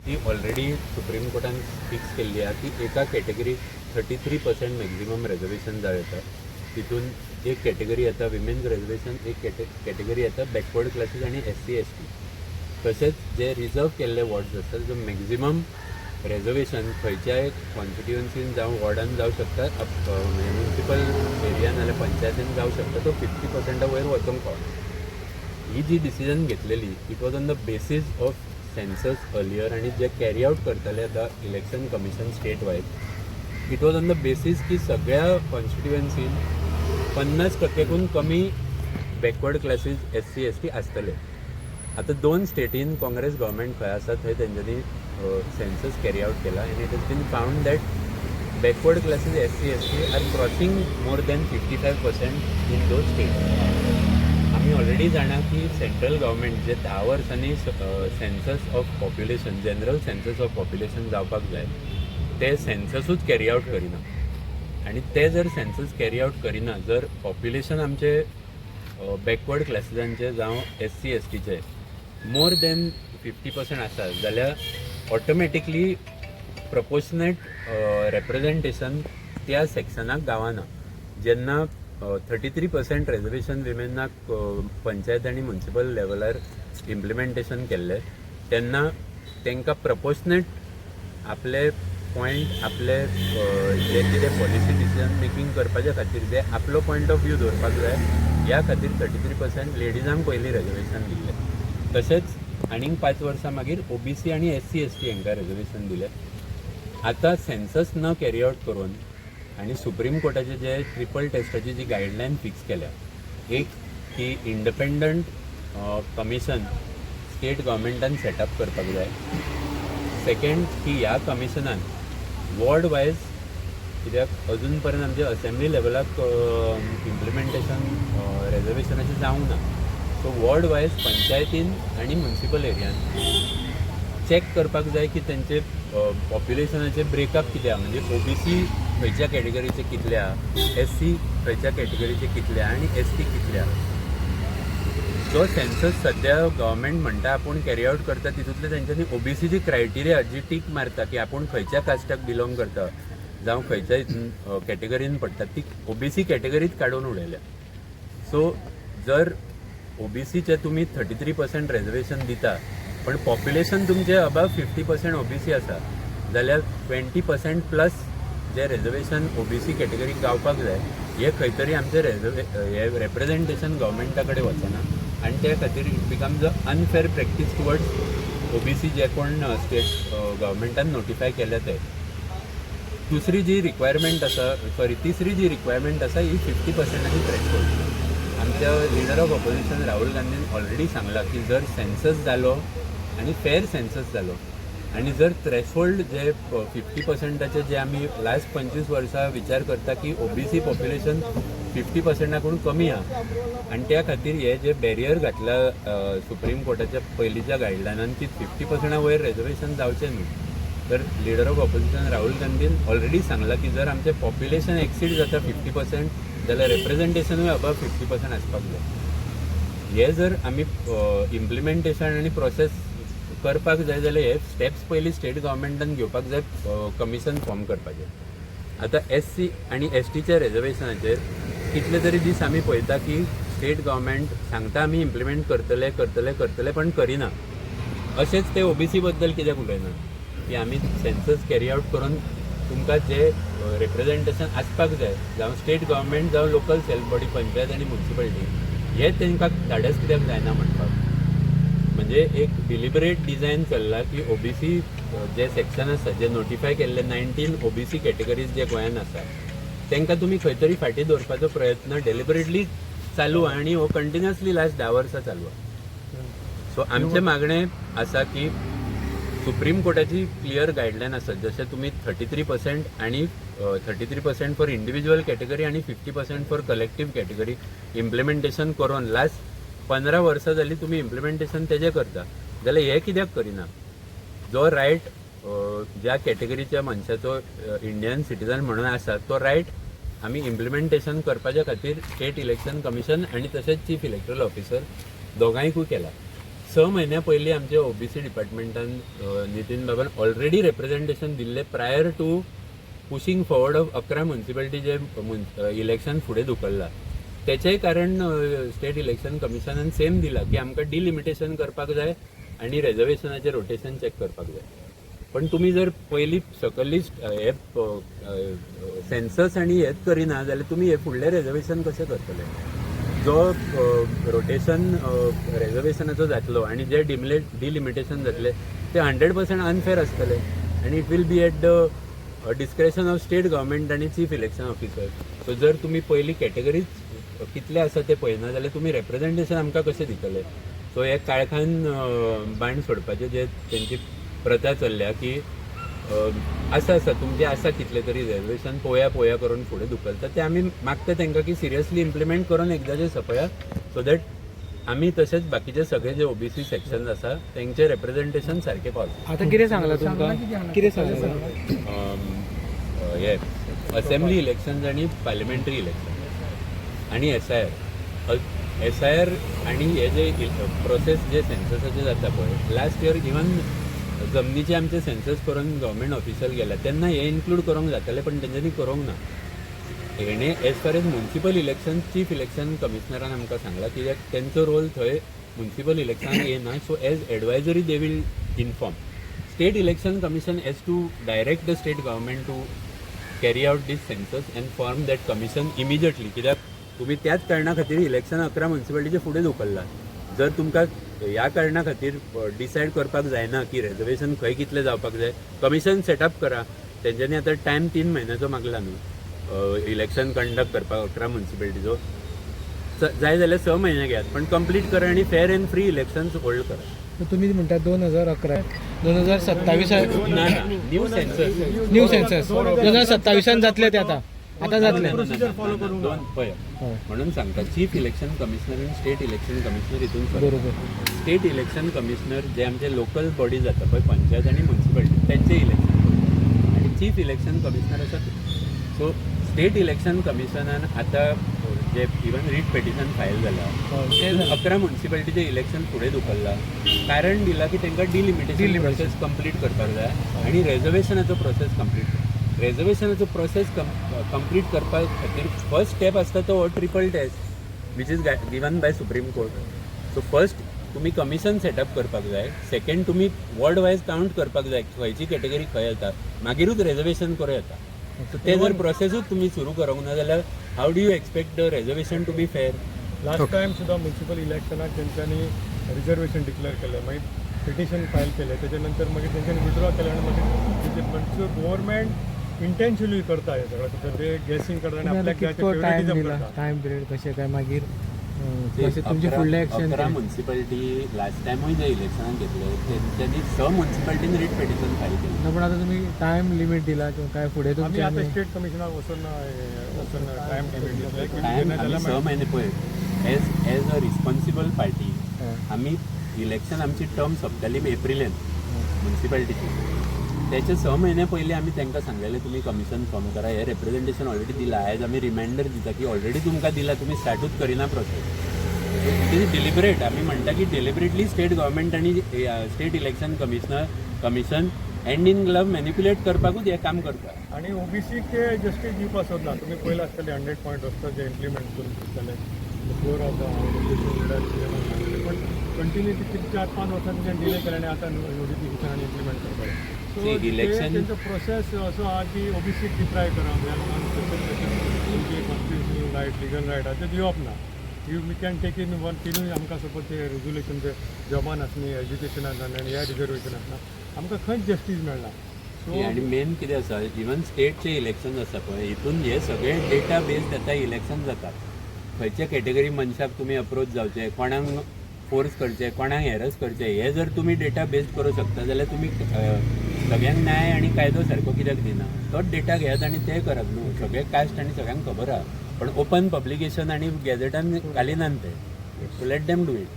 ती already supreme कोर्टान fix केल्ली आहा की एका कॅटेगरीक 33% मॅक्झिमम रिजर्वेशन जाय येता. तितून एक कॅटेगरी येता विमेन्स रिजर्वेशन, एक कॅटेगरी येता बॅकवर्ड क्लासीस आणि SC ST. तशेंच जे रिजर्व केल्ले वॉर्ड्स आसतात जो मॅक्झिमम रिजर्वेशन खंयच्याय कॉन्स्टिट्युएन्सीन जावं वॉर्डान जावं शकता, म्युनिसिपल एरियान नाल्यार पंचायतीन जावं शकता, तो 50% वयर वचूंक पावना. ही जी डिसिजन घेतलेली it was on the basis of census earlier आणि जे कॅरी आउट करताले आतां election commission state wise, it was on the basis की सगळ्या कॉन्स्टिट्युएन्सीन 50% कमी बॅकवर्ड क्लासीस SC ST आसतले. आता 2 स्टेटीन काँग्रेस गव्हर्मेंट खंय आसा थंय तेंच्यांनी सेन्सस कॅरी आउट केला and it has been found that backward classes SC ST are crossing more than 55% in those states. आम्ही ऑलरेडी जाणा की सेंट्रल गव्हर्मेंट जे 10 वर्सांनी census of population, general census of population जावपाक जाय, ते सेन्ससूच कॅरी आउट करिना. आणि ते जर सेन्सस कॅरी आउट करिना, जर पॉप्युलेशन आमचे बॅकवर्ड क्लासीसांचे जावं SC STचे मोर दॅन 50% आसा जाल्यार ऑटोमॅटिकली प्रपोर्शनेट रेप्रेझेंटेशन त्या सेक्शनाक गावना. जेन्ना 33% रिजर्वेशन विमेनाक पंचायत आनी म्युनिसिपल लेवलार इम्प्लिमेंटेशन केल्ले तेन्ना तांकां प्रपोर्शनेट आपले पॉयंट, आपले जे कितें पॉलिसी डिसिजन मेकींग करपाच्या खातीर जे आपलो पॉयंट ऑफ व्यू दवरपाक जाय, ह्या खातीर 33% लेडीजांक पयलीं रिजर्वेशन दिल्लें. तशेंच आनीक 5 वर्सां मागीर OBC आनी SC ST हांकां रिजर्वेशन दिलें. आतां सेन्सस न कॅरी आउट करून आणि सुप्रीम कोर्टाचे जे ट्रिपल टेस्टाची जी गायडलायन फिक्स केल्या, एक की इंडिपेंडंट कमिशन स्टेट गव्हर्मेंटान सेटअप करपाक जाय. सेकंड की ह्या कमिशनान वॉर्ड वायज, कित्याक अजून पर्यंत आमच्या असेंब्ली लेवलाक इम्प्लिमेंटेशन रिजर्वेशनाचें जावंक ना, सो वॉर्ड वायज पंचायतीन आनी म्युनिसिपल एरियान चॅक करपाक जाय की तेंचे पॉप्युलेशनाचे ब्रेकअप कितें आहा, म्हणजे OBC खंयच्या कॅटेगरीचे कितले आहा, SC खंयच्या कॅटेगरीचे कितले आहा आनी ST कितले आहा. जो सेन्सस सद्या गव्हर्मेंट म्हणटा आपूण कॅरी आउट करता, तितूंतले तेंच्यांनी OBC जी क्रायटेरिया जी टीक मारता की आपूण खंयच्या कास्टाक बिलोंग करता जावं खंयच्या कॅटेगरीन पडटा, ती OBC कॅटेगरीच काडून उडयल्या. सो जर OBCचे तुमी 33% रिजर्वेशन दिता पण पॉप्युलेशन तुमचे अबाव 50% OBC आसा जाल्यार 20% प्लस जे रिजर्वेशन OBC कॅटेगरीक गावपाक जाय, हे खंय तरी आमचे हे रेप्रेझेंटेशन गव्हर्मेंटा कडेन वचना आनी त्या खातीर it becomes a unfair practice towards OBC जे कोण स्टेट गव्हर्मेंटान नोटिफाय केल्या ते. तिसरी जी रिक्वायरमेंट आसा ही 50%ची थ्रेशोल्ड. आमच्या leader of opposition Rahul Gandhian already सांगला की जर सेन्सस जालो आनी फेअर सेन्सस जालो आनी जर थ्रेशोल्ड जे 50%चे जे आमी लास्ट 25 वर्सां विचार करता की OBC पॉप्युलेशन 50%कडून कमी आहा आनी त्या खातीर हे जे बॅरियर घातला सुप्रीम कोर्टाच्या पयलींच्या गायडलायनान की 50% वयर रिजर्वेशन जावचें न्हू, तर leader of opposition Rahul Gandhian already सांगला की जर आमचें पॉप्युलेशन एक्सीड जाता 50% जाल्यार रिप्रेझेंटेशनूय अबाव 50% आसपाक जाय. हे जर आमी इम्प्लिमेंटेशन आनी प्रोसेस करपाक जाय जाल्यार हे स्टेप्स पयलीं स्टेट गव्हर्मेंटान घेवपाक जाय, कमिशन फॉर्म करपाचें. आतां SC आनी STच्या रिजर्वेशनाचेर कितले तरी दीस आमी पळयता की स्टेट गव्हर्मेंट सांगता आमी इम्प्लिमेंट करतले पण करिना. अशेंच ते OBC बद्दल कित्याक उलयना की आमी सेन्सस कॅरी आउट करून तुमकां जे रिप्रेझेंटेशन आसपाक जाय जावं स्टेट गव्हर्मेंट जावं लोकल सेल्फ बॉडी पंचायत आनी म्युनिसिपालिटी, हे तांकां धाडस कित्याक जायना म्हणपाक. म्हणजे एक डिलिबरेट डिझायन चल्ला की OBC जे सेक्शन आसा जे नोटिफाय केल्ले 19 OBC कॅटेगरीज जे गोंयान आसा तांकां तुमी खंय तरी फाटीं दवरपाचो प्रयत्न डेलिबरेटली चालू आहा आनी हो कंटिन्युअसली लास्ट 10 वर्सां चालू आहा. सो आमचें मागणें आसा की सुप्रीम कोर्टाची क्लियर गायडलायन आसा, जशें तुमी 33% आनी 33% फॉर इंडिविज्युअल कॅटेगरी आनी 50% फॉर कलेक्टीव कॅटेगरी इम्प्लिमेंटेशन करून लास्ट 15 वर्सां जालीं तुमी इम्प्लिमेंटेशन तेजें करता, जाल्यार हे कित्याक करिना. जो रायट ज्या कॅटेगरीच्या मनशाचो इंडियन सिटीजन म्हणून आसा तो रायट आमी इम्प्लिमेंटेशन करपाच्या खातीर स्टेट इलेक्शन कमिशन आनी तशेंच चीफ इलेक्टरल ऑफिसर दोगांयकूय केला. 6 म्हयन्या पयलीं आमच्या ओबीसी डिपार्टमेंटान नितीन बाबान ऑलरेडी रिप्रेझेंटेशन दिल्ले prior to pushing forward of 11 municipality जे इलेक्शन फुडें धुकल्ला. तेचेंय कारण स्टेट इलेक्शन कमिशनान सेम दिला की आमकां डिलिमिटेशन करपाक जाय आनी रिजर्वेशनाचें रोटेशन चॅक करपाक जाय. पण तुम्ही जर पयलीं सकयली हे सेन्सस आनी हेच करिना जाल्यार तुमी हे फुडलें रिजर्वेशन कशें करतले? जो रोटेशन रिजर्वेशनाचो जातलो आनी जे डिलिमिटेशन जातले ते 100% अनफेअर आसतले आनी it will be at the discretion of state government आनी चीफ इलेक्शन ऑफिसर. सो जर तुमी पयलीं कॅटेगरीज कितले आसा ते पळयना जाल्यार तुमी रिप्रेझेंटेशन आमकां कशें दितले? सो हे काळखान बांड सोडपाचें जे तेंची प्रथा चल्ल्या की आसा तुमचे आसा कितले तरी रिजर्वेशन पोया करून फुडें धुकलता ते आमी मागता तांकां की सिरियसली इम्प्लिमेंट करून एकदांचें सपया सो दॅट आमी तशेंच बाकीचे सगळे जे ओबीसी सेक्शन्स आसा तेंचे रिप्रेझेंटेशन सारकें पावता. आतां कितें सांगलां तुमकां कितें सांगलां हे असेंब्ली इलेक्शन्स आनी पार्लिमेंटरी इलेक्शन आनी SIR आनी हे जे प्रोसेस जे सेन्ससाचे जाता पळय लास्ट इयर इवन जमनीचे आमचे सेन्सस करून गव्हर्मेंट ऑफिसर गेला तेन्ना हे इन्क्लूड करूंक जाताले पण तेंच्यांनी करूंक ना. हेणे as far as municipal election chief election कमिशनरान आमकां सांगला कित्याक तेंचो रोल थंय म्युन्सिपल इलेक्शनाक येना. So as advisory they will inform. State election commission as to direct the state government to carry out this census and form that commission immediately. कित्याक तुम्ही त्याच कारणा खातीर इलेक्शन 11 म्युन्सिपालिटीचे फुडें धुकल्ला. जर तुमकां ह्या कारणा खातीर डिसायड करपाक जायना की रिजर्वेशन खंय कितले जावपाक जाय कमिशन सेटअप करा. तेंच्यांनी आतां टायम 3 म्हयन्याचो मागला न्हू इलेक्शन कंडक्ट करपाक 11 म्युन्सिपालिटीचो. जाय जाल्यार 6 म्हयने घेयात पण कंप्लीट करा आनी fair end free elections hold करा. तुम्ही म्हणटा 2011 2027 ना न्यू सेन्सस 2027 जातले ते आता जातले पळय म्हणून सांगता चीफ इलेक्शन कमिशनर आनी स्टेट इलेक्शन कमिशनर हितून बरोबर. स्टेट इलेक्शन कमिशनर जे आमचे लोकल बॉडी जाता पळय पंचायत आनी म्युन्सिपालिटी तेंचे इलेक्शन आनी चीफ इलेक्शन कमिशनर आसा. सो स्टेट इलेक्शन कमिशनान आतां जे इवन रीट पेटिशन फायल जाला ते 11 म्युन्सिपालिटीचे इलेक्शन फुडें धुकल्ला. कारण दिला की तांकां डिलिमिटेशन प्रोसेस कंप्लीट करपाक जाय आनी रिजर्वेशनाचो प्रोसेस कंप्लीट. रिजर्वेशनाचो प्रोसेस कंप्लीट करपा खातीर फर्स्ट स्टेप आसता तो triple test which is given by supreme court. So first तुमी कमिशन सेटअप करपाक जाय. सेकंड तुमी वॉर्ड वायज कावंट करपाक जाय खंयची कॅटेगरी खंय येता मागीरूच रिजर्वेशन करूं येता. सो ते जर प्रोसेसूच तुमी सुरू करूंक ना जाल्यार how do you expect the reservation to be fair? Last time सुद्दां म्युन्सिपल इलेक्शनाक तेंच्यांनी रिजर्वेशन डिक्लेअर केलें मागीर पिटिशन फायल केलें तेच्या नंतर मागीर तेंच्यांनी विड्रॉ केलें आनी मागीर गव्हर्मेंट इंटेन्शनली करता हे सगळं ते गेसिंग करता आनी आपल्याक टायम पिरियड कशें काय मागीर तुमचे फुडले एक्शन 11 म्युन्सिपालिटी लास्ट टायमूय जे इलेक्शनाक घेतले तेंच्यांनी 6 म्युन्सिपालिटीन रीट पेटिशन फायल केलें. पण आता तुम्ही टायम लिमिट दिला किंवा काय पुढे आमी तुमचे आतां स्टेट कमिशनाक वचून टायम लिमिट दितले टायम आमी 6 म्हयने पळय एज अ रिस्पॉन्सिबल पार्टी आमी इलेक्शन आमची टर्म सोंपताली एप्रिलेन म्युन्सिपालिटीची. त्याचे 6 महिने पहिले आम्ही त्यांना सांगलेले तुम्ही कमिशन फॉर्म करा. हे रिप्रेझेंटेशन ऑलरेडी दिला आज आम्ही रिमाइंडर दिता की ऑलरेडी तुमकां दिला तुम्ही स्टार्टूच करिना प्रोसेस. It is deliberate. आम्ही म्हणटा की डिलिबरेटली स्टेट गव्हर्मेंट आणि state election commission hand in glove manipulate करपाकूच हे काम करता. आणि ओबीसी ते जस्टीस दिवपाक सोदना. तुम्ही पयला आसतले 100 पॉयंट आसता जे इम्प्लिमेंट करून दितले फोर ऑफ द पण कंटिन्यू 4-5 वर्सांनी डिले केले आनी आतां नोटिफिकेशन इम्प्लिमेंट करपाक. सो इलेक्शन तेंचो प्रोसेस असो आहा की ओबीसीक डिप्राय करप तुमचे कॉन्स्टिट्युशनल रायट लिगल रायट ते दिवप ना. We can take in one तिनूय आमकां सपोज ते रेजुलेशन ते जॉबान आसनी एज्युकेशनाक आनी ह्या रिजर्वेशन आसना आमकां खंयच जस्टीस मेळना. सो आनी मेन कितें आसा इवन स्टेटचे इलेक्शन आसा पळय हितून हे सगळे डेटा बेस्ड आतां इलेक्शन जातात. खंयचे कॅटेगरी मनशाक तुमी अप्रोच जावचे कोणाक फोर्स करचे कोणाक हेरस करचे हे जर तुम्ही डेटा बेस्ड करूं शकता जाल्यार तुमी सगळ्यांक न्याय आनी कायदो सारको कित्याक दिना? तोच डेटा घेयात आनी ते करप न्हू. सगळे कास्ट आनी सगळ्यांक खबर आहा पण ओपन पब्लिकेशन आनी गॅजेटान घालिनात ते. So let them do it.